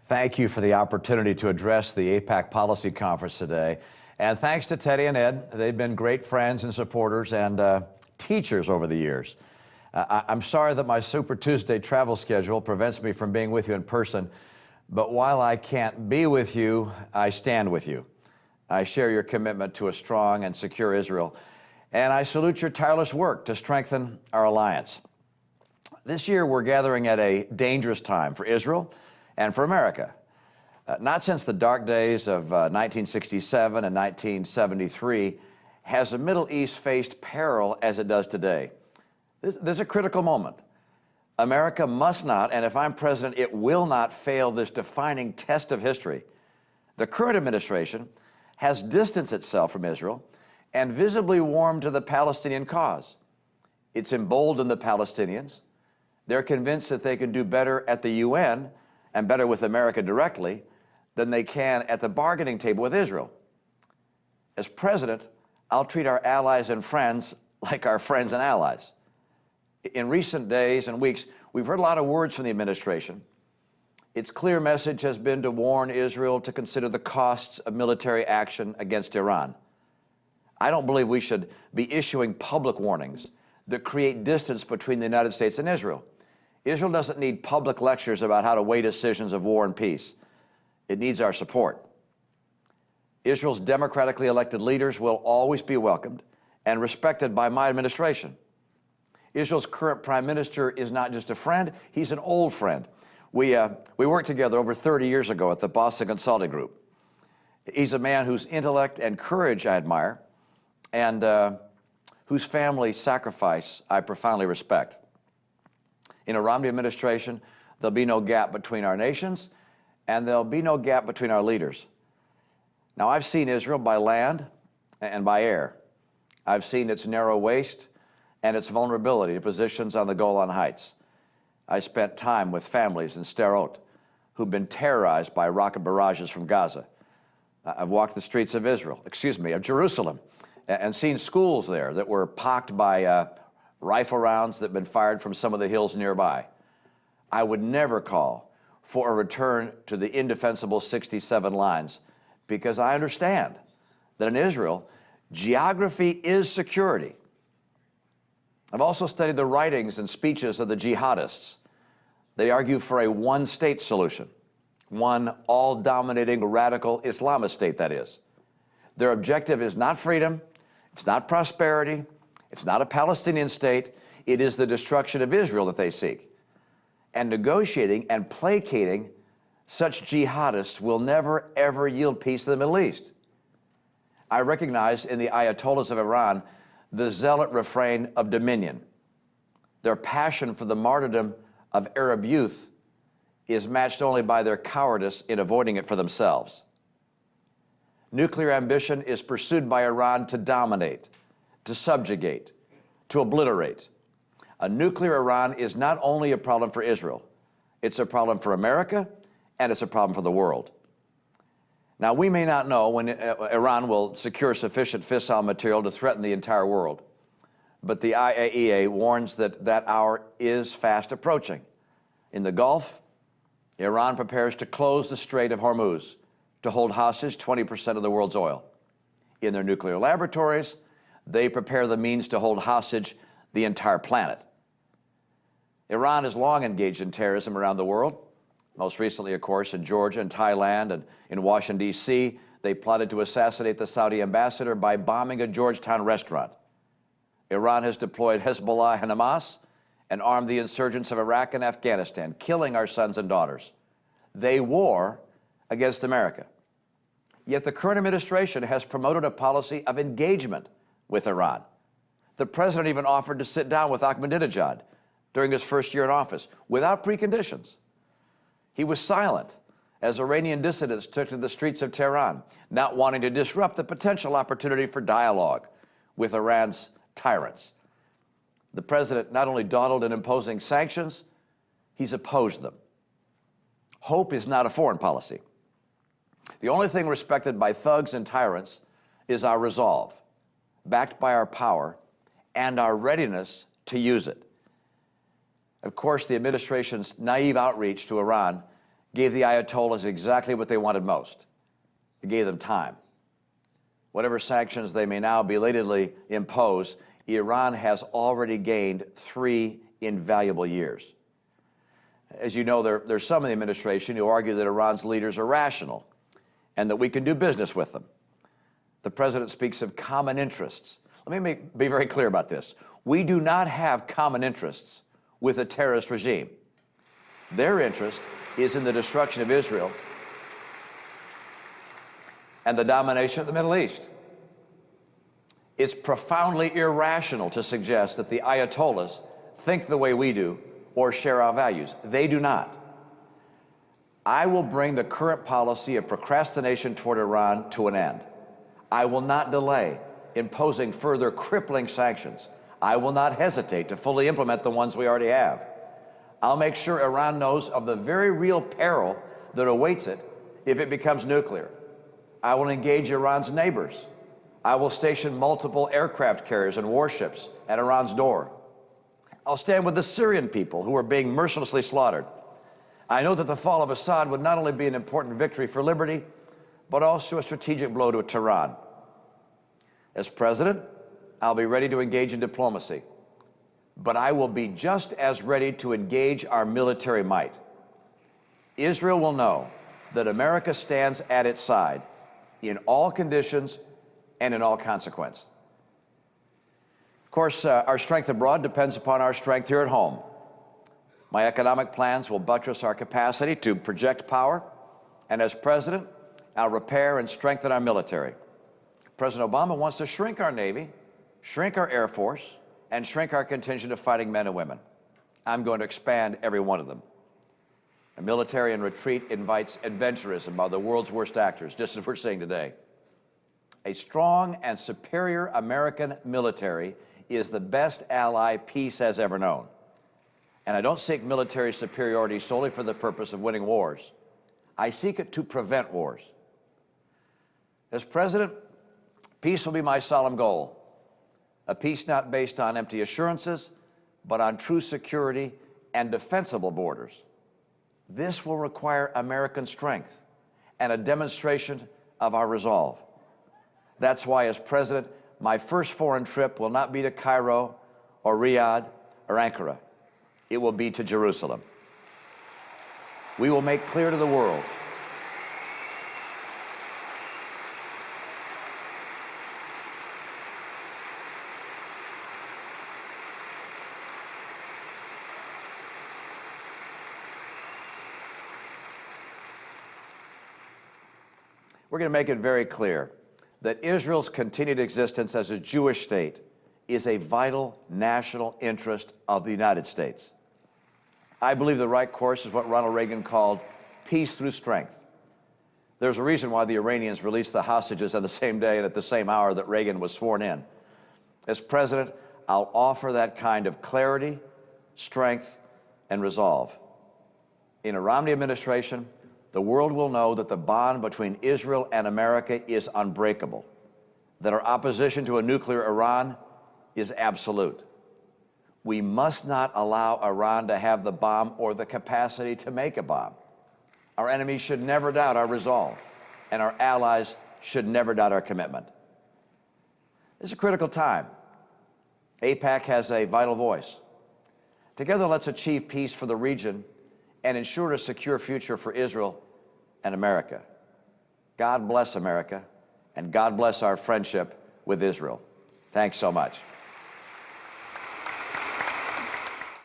Thank you for the opportunity to address the AIPAC Policy Conference today. And thanks to Teddy and Ed. They've been great friends and supporters and teachers over the years. I'm sorry that my Super Tuesday travel schedule prevents me from being with you in person, but while I can't be with you, I stand with you. I share your commitment to a strong and secure Israel, and I salute your tireless work to strengthen our alliance. This year, we're gathering at a dangerous time for Israel and for America. Not since the dark days of 1967 and 1973 has the Middle East faced peril as it does today. This is a critical moment. America must not, and if I'm president, it will not fail this defining test of history. The current administration has distanced itself from Israel and visibly warmed to the Palestinian cause. It's emboldened the Palestinians. They're convinced that they can do better at the UN and better with America directly than they can at the bargaining table with Israel. As president, I'll treat our allies and friends like our friends and allies. In recent days and weeks, we've heard a lot of words from the administration. Its clear message has been to warn Israel to consider the costs of military action against Iran. I don't believe we should be issuing public warnings that create distance between the United States and Israel. Israel doesn't need public lectures about how to weigh decisions of war and peace. It needs our support. Israel's democratically elected leaders will always be welcomed and respected by my administration. Israel's current prime minister is not just a friend, he's an old friend. We worked together over 30 years ago at the Boston Consulting Group. He's a man whose intellect and courage I admire and whose family sacrifice I profoundly respect. In a Romney administration, there'll be no gap between our nations, and there'll be no gap between our leaders. Now, I've seen Israel by land and by air. I've seen its narrow waist and its vulnerability to positions on the Golan Heights. I spent time with families in Sderot who've been terrorized by rocket barrages from Gaza. I've walked the streets of Jerusalem, and seen schools there that were pocked by rifle rounds that have been fired from some of the hills nearby. I would never call for a return to the indefensible 67 lines because I understand that in Israel, geography is security. I've also studied the writings and speeches of the jihadists. They argue for a one-state solution, one all-dominating radical Islamist state, that is. Their objective is not freedom, it's not prosperity, it's not a Palestinian state, it is the destruction of Israel that they seek. And negotiating and placating such jihadists will never, ever yield peace to the Middle East. I recognize in the Ayatollahs of Iran the zealot refrain of dominion. Their passion for the martyrdom of Arab youth is matched only by their cowardice in avoiding it for themselves. Nuclear ambition is pursued by Iran to dominate, to subjugate, to obliterate. A nuclear Iran is not only a problem for Israel, it's a problem for America, and it's a problem for the world. Now, we may not know when Iran will secure sufficient fissile material to threaten the entire world, but the IAEA warns that that hour is fast approaching. In the Gulf, Iran prepares to close the Strait of Hormuz to hold hostage 20% of the world's oil. In their nuclear laboratories, they prepare the means to hold hostage the entire planet. Iran has long engaged in terrorism around the world. Most recently, of course, in Georgia and Thailand and in Washington, D.C., they plotted to assassinate the Saudi ambassador by bombing a Georgetown restaurant. Iran has deployed Hezbollah and Hamas and armed the insurgents of Iraq and Afghanistan, killing our sons and daughters. They war against America. Yet the current administration has promoted a policy of engagement with Iran. The president even offered to sit down with Ahmadinejad during his first year in office without preconditions. He was silent as Iranian dissidents took to the streets of Tehran, not wanting to disrupt the potential opportunity for dialogue with Iran's tyrants. The president not only dawdled in imposing sanctions, he's opposed them. Hope is not a foreign policy. The only thing respected by thugs and tyrants is our resolve, backed by our power and our readiness to use it. Of course, the administration's naive outreach to Iran gave the Ayatollahs exactly what they wanted most. It gave them time. Whatever sanctions they may now belatedly impose, Iran has already gained 3 invaluable years. As you know, there's some in the administration who argue that Iran's leaders are rational and that we can do business with them. The president speaks of common interests. Let me be very clear about this. We do not have common interests with a terrorist regime. Their interest is in the destruction of Israel and the domination of the Middle East. It's profoundly irrational to suggest that the Ayatollahs think the way we do or share our values. They do not. I will bring the current policy of procrastination toward Iran to an end. I will not delay imposing further crippling sanctions. I will not hesitate to fully implement the ones we already have. I'll make sure Iran knows of the very real peril that awaits it if it becomes nuclear. I will engage Iran's neighbors. I will station multiple aircraft carriers and warships at Iran's door. I'll stand with the Syrian people who are being mercilessly slaughtered. I know that the fall of Assad would not only be an important victory for liberty, but also a strategic blow to Tehran. As president, I'll be ready to engage in diplomacy, but I will be just as ready to engage our military might. Israel will know that America stands at its side in all conditions and in all consequence. Of course, our strength abroad depends upon our strength here at home. My economic plans will buttress our capacity to project power, and as president, I'll repair and strengthen our military. President Obama wants to shrink our Navy, shrink our Air Force, and shrink our contingent of fighting men and women. I'm going to expand every one of them. A military in retreat invites adventurism by the world's worst actors, just as we're seeing today. A strong and superior American military is the best ally peace has ever known. And I don't seek military superiority solely for the purpose of winning wars. I seek it to prevent wars. As president, peace will be my solemn goal. A peace not based on empty assurances, but on true security and defensible borders. This will require American strength and a demonstration of our resolve. That's why, as president, my first foreign trip will not be to Cairo or Riyadh or Ankara. It will be to Jerusalem. We will make clear to the world we're going to make it very clear that Israel's continued existence as a Jewish state is a vital national interest of the United States. I believe the right course is what Ronald Reagan called peace through strength. There's a reason why the Iranians released the hostages on the same day and at the same hour that Reagan was sworn in. As president, I'll offer that kind of clarity, strength, and resolve. In a Romney administration, the world will know that the bond between Israel and America is unbreakable, that our opposition to a nuclear Iran is absolute. We must not allow Iran to have the bomb or the capacity to make a bomb. Our enemies should never doubt our resolve, and our allies should never doubt our commitment. This is a critical time. AIPAC has a vital voice. Together, let's achieve peace for the region and ensure a secure future for Israel and America. God bless America, and God bless our friendship with Israel. Thanks so much.